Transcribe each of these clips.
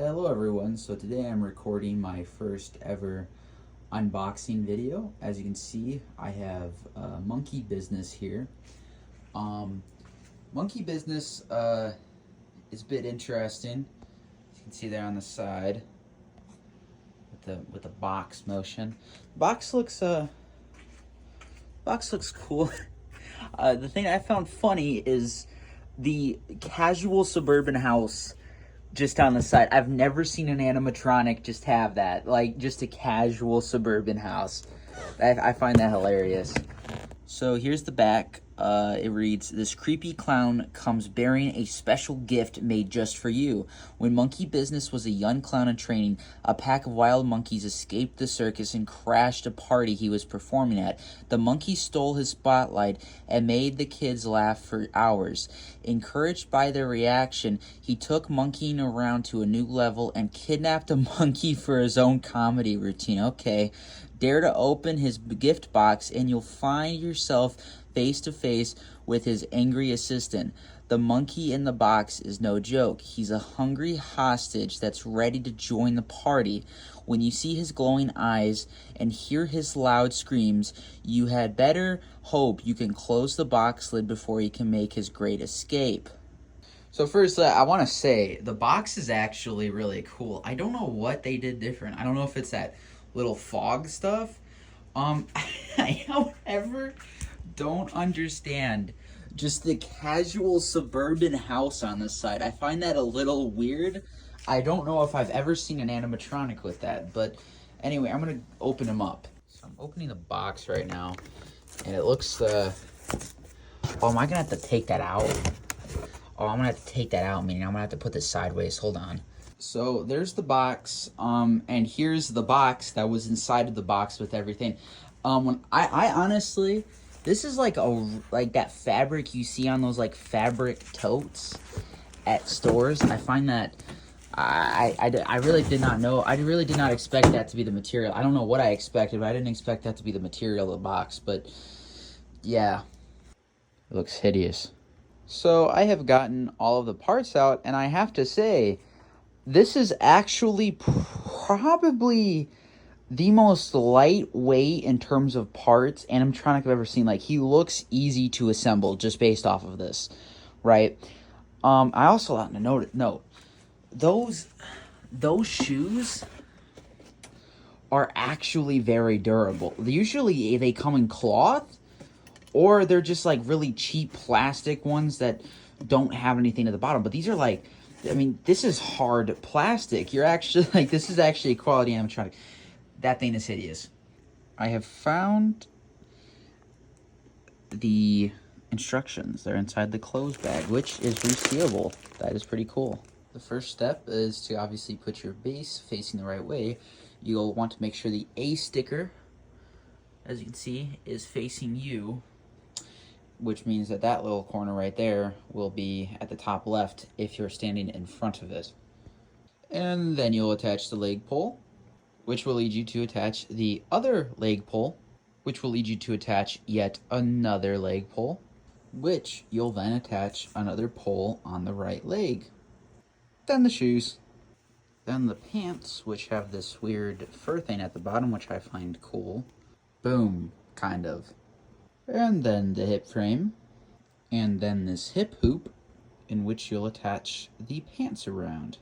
Hello everyone, so today I'm recording my first ever unboxing video. As you can see, I have Monkey Business here. Monkey Business is a bit interesting. As you can see there on the side with the box motion. Box looks cool. The thing I found funny is the casual suburban house just on the side. I've never seen an animatronic just have that, like just a casual suburban house. I find that hilarious. So here's the back. It reads, "This creepy clown comes bearing a special gift made just for you. When Monkey Business was a young clown in training, a pack of wild monkeys escaped the circus and crashed a party he was performing at. The monkey stole his spotlight and made the kids laugh for hours. Encouraged by their reaction, he took monkeying around to a new level and kidnapped a monkey for his own comedy routine." Okay. Dare to open his gift box and you'll find yourself face to face with his angry assistant. The monkey in the box is no joke. He's a hungry hostage that's ready to join the party. When you see his glowing eyes and hear his loud screams, you had better hope you can close the box lid before he can make his great escape. So first, I want to say, the box is actually really cool. I don't know what they did different. I don't know if it's that little fog stuff. I, however, don't understand just the casual suburban house on this side. I find that a little weird. I don't know if I've ever seen an animatronic with that, but anyway, I'm gonna open them up. So I'm opening the box right now, and it looks, oh, am I gonna have to take that out? Oh, I'm gonna have to take that out, meaning I'm gonna have to put this sideways. Hold on. So there's the box, and here's the box that was inside of the box with everything. When I honestly, this is like that fabric you see on those like fabric totes at stores. I find that I really did not know. I really did not expect that to be the material. I don't know what I expected, but I didn't expect that to be the material of the box. But yeah, it looks hideous. So I have gotten all of the parts out, and I have to say, this is actually probably the most lightweight in terms of parts animatronic I've ever seen. Like, he looks easy to assemble just based off of this, right? I also want to note those shoes are actually very durable. Usually they come in cloth, or they're just like really cheap plastic ones that don't have anything at the bottom. But these are like, I mean, this is hard plastic. You're actually like, this is actually a quality animatronic. That thing is hideous. I have found the instructions. They're inside the clothes bag, which is resealable. That is pretty cool. The first step is to obviously put your base facing the right way. You'll want to make sure the A sticker, as you can see, is facing you, which means that that little corner right there will be at the top left if you're standing in front of it. And then you'll attach the leg pole, which will lead you to attach the other leg pole, which will lead you to attach yet another leg pole, which you'll then attach another pole on the right leg. Then the shoes. Then the pants, which have this weird fur thing at the bottom, which I find cool. Boom, kind of. And then the hip frame, and then this hip hoop, in which you'll attach the pants around.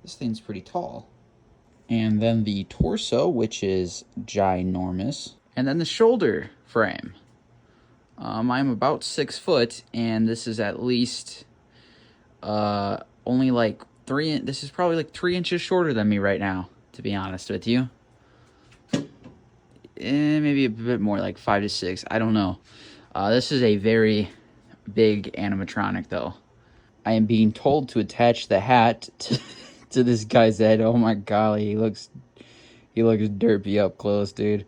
This thing's pretty tall. And then the torso, which is ginormous. And then the shoulder frame. I'm about 6 foot, and this is at least only like this is probably like 3 inches shorter than me right now, to be honest with you. Maybe a bit more, like 5 to 6. I don't know. This is a very big animatronic, though. I am being told to attach the hat to this guy's head. Oh my golly, he looks derpy up close, dude.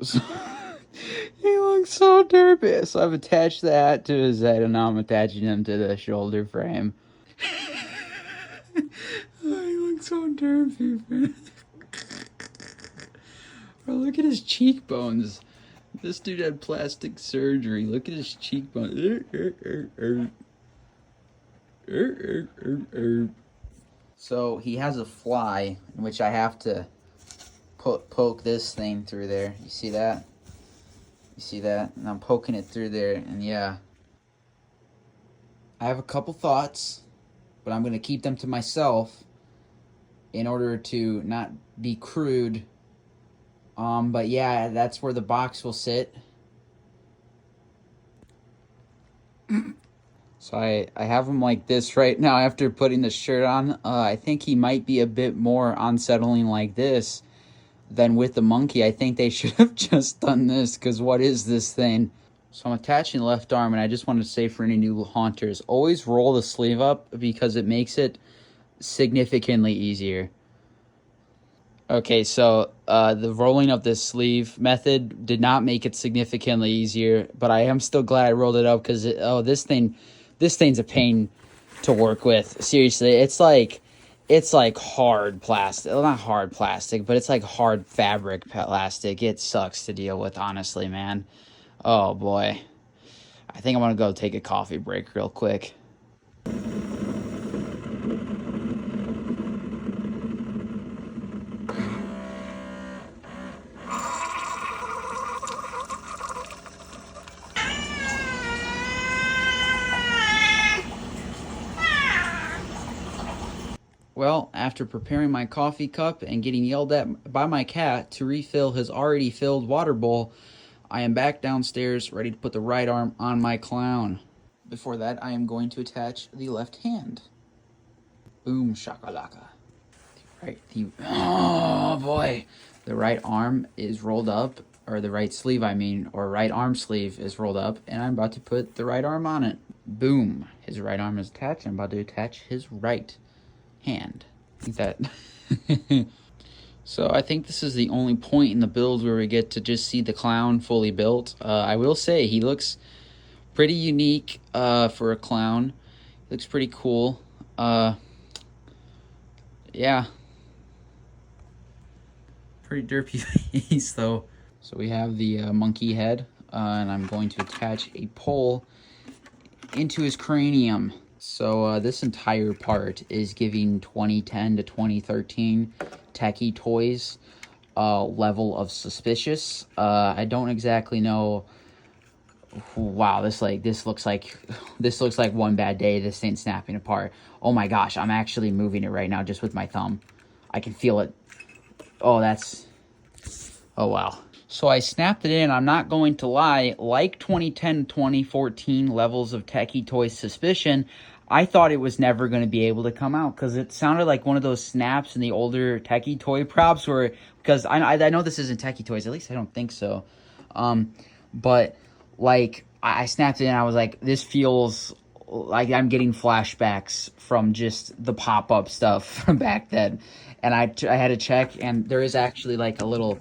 He looks so derpy. So I've attached the hat to his head, and now I'm attaching him to the shoulder frame. Oh, he looks so derpy, man. Bro, look at his cheekbones. This dude had plastic surgery. Look at his cheekbones. So he has a fly in which I have to poke this thing through there. You see that? You see that? And I'm poking it through there, and yeah. I have a couple thoughts, but I'm going to keep them to myself in order to not be crude. But yeah, that's where the box will sit. So I have him like this right now after putting the shirt on. I think he might be a bit more unsettling like this than with the monkey. I think they should have just done this, because what is this thing? So I'm attaching the left arm, and I just wanted to say for any new haunters, always roll the sleeve up because it makes it significantly easier. Okay, so the rolling of this sleeve method did not make it significantly easier, but I am still glad I rolled it up because this thing's a pain to work with. Seriously, it's like hard plastic. Well, not hard plastic, but it's like hard fabric plastic. It sucks to deal with, honestly, man. Oh boy. I think I'm gonna go take a coffee break real quick. Well, after preparing my coffee cup and getting yelled at by my cat to refill his already filled water bowl, I am back downstairs ready to put the right arm on my clown. Before that, I am going to attach the left hand. Boom shakalaka. Oh boy. The right arm is rolled up, or the right sleeve, I mean, or right arm sleeve is rolled up, and I'm about to put the right arm on it. Boom. His right arm is attached. I'm about to attach his right hand. I think that. So I think this is the only point in the build where we get to just see the clown fully built. I will say he looks pretty unique for a clown. He looks pretty cool. Yeah. Pretty derpy face though. So we have the monkey head, and I'm going to attach a pole into his cranium. So this entire part is giving 2010 to 2013 Techie Toys level of suspicious. I don't exactly know. Wow, this looks like one bad day. This thing's snapping apart. Oh my gosh, I'm actually moving it right now just with my thumb. I can feel it. Oh, oh wow. So I snapped it in. I'm not going to lie, like 2010, 2014 levels of Techie Toys suspicion, I thought it was never going to be able to come out because it sounded like one of those snaps in the older Techie Toy props where, because I know this isn't Techie Toys, at least I don't think so. But like I snapped it in, I was like, this feels like I'm getting flashbacks from just the pop-up stuff from back then. And I had to check, and there is actually like a little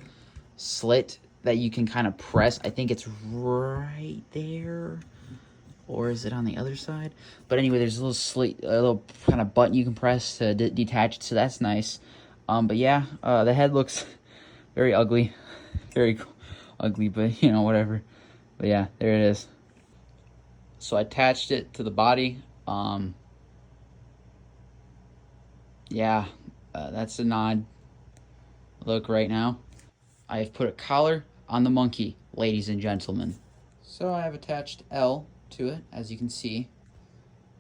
slit that you can kind of press. I think it's right there, or is it on the other side? But anyway, there's a little slit, a little kind of button you can press to detach it, so that's nice. But yeah, the head looks very ugly, very ugly, but you know, whatever. But yeah, there it is. So I attached it to the body. Yeah, that's a nod look right now. I have put a collar on the monkey, ladies and gentlemen. So I have attached L to it, as you can see.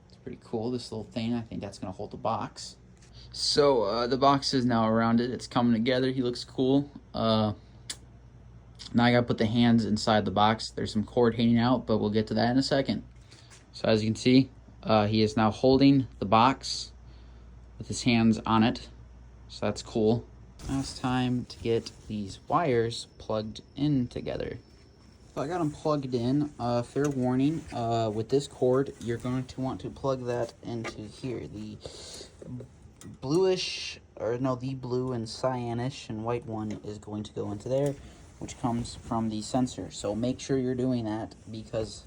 It's pretty cool, this little thing. I think that's going to hold the box. So the box is now around it. It's coming together. He looks cool. Now I got to put the hands inside the box. There's some cord hanging out, but we'll get to that in a second. So as you can see, he is now holding the box with his hands on it. So that's cool. Now it's time to get these wires plugged in together. So I got them plugged in. Fair warning, with this cord, you're going to want to plug that into here. The bluish, or no, the blue and cyanish and white one is going to go into there, which comes from the sensor. So make sure you're doing that because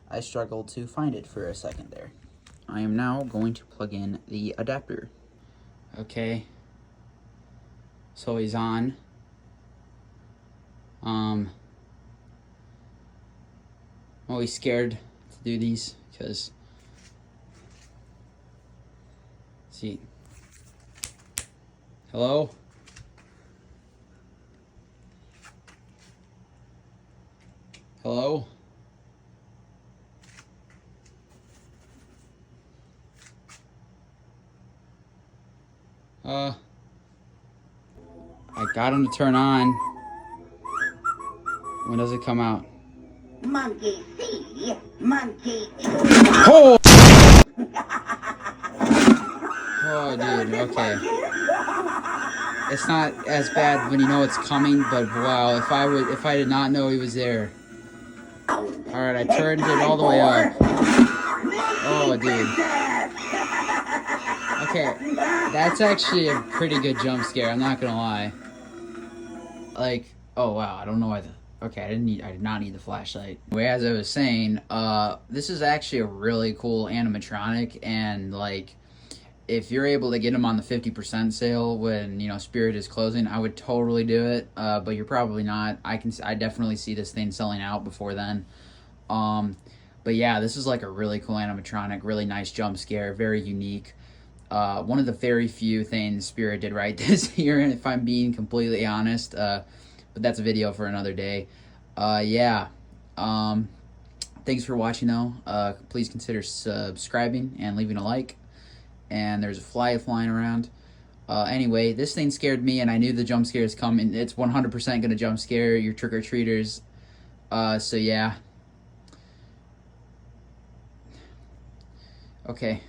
I struggled to find it for a second there. I am now going to plug in the adapter. Okay. So he's on. I'm always scared to do these because, see, Hello? Hello? I got him to turn on. When does it come out? Monkey see, monkey do. Oh! Oh, dude, okay. It's not as bad when you know it's coming, but wow, if I did not know he was there. Alright, I turned it all the way up. Oh, dude. Okay, that's actually a pretty good jump scare, I'm not gonna lie. Like, oh wow, I don't know why okay, I did not need the flashlight. Anyway, as I was saying, this is actually a really cool animatronic, and like, if you're able to get them on the 50% sale when, you know, Spirit is closing, I would totally do it, but you're probably not. I definitely see this thing selling out before then. But yeah, this is like a really cool animatronic, really nice jump scare, very unique. One of the very few things Spirit did right this year, if I'm being completely honest, but that's a video for another day. Yeah. Thanks for watching, though. Please consider subscribing and leaving a like. And there's a fly flying around. Anyway, this thing scared me, and I knew the jump scare is coming. It's 100% going to jump scare your trick-or-treaters. So, yeah. Okay.